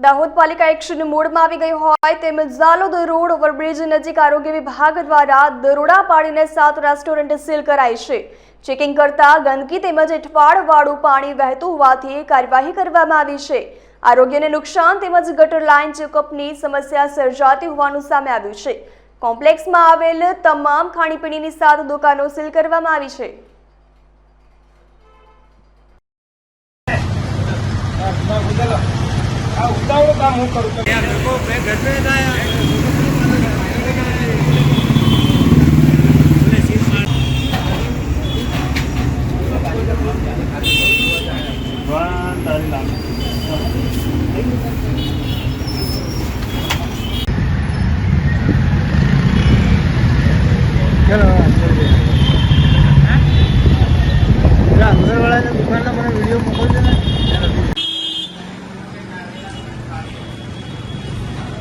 દાહોદ પાલિકા એક્શન મોડમાં આવી ગઈ હોય તેમ ઝાલોદ રોડ ઓવરબ્રિજ નજીક આરોગ્ય વિભાગ દ્વારા દરોડા પાડીને 7 રેસ્ટોરન્ટ સીલ કરાઈ છે। ચેકિંગ કરતા ગંદકી તેમજ એઠવાડવાળું પાણી વહેતું હોવાથી કાર્યવાહી કરવામાં આવી છે। આરોગ્યને નુકસાન તેમજ ગટર લાઇન ચેકઅપની સમસ્યા સર્જાતી હોવાનું સામે આવ્યું છે। કોમ્પ્લેક્સમાં આવેલ તમામ ખાણીપીણીની 7 દુકાનો સીલ કરવામાં આવી છે। उतावड़ काम हूँ करूँ।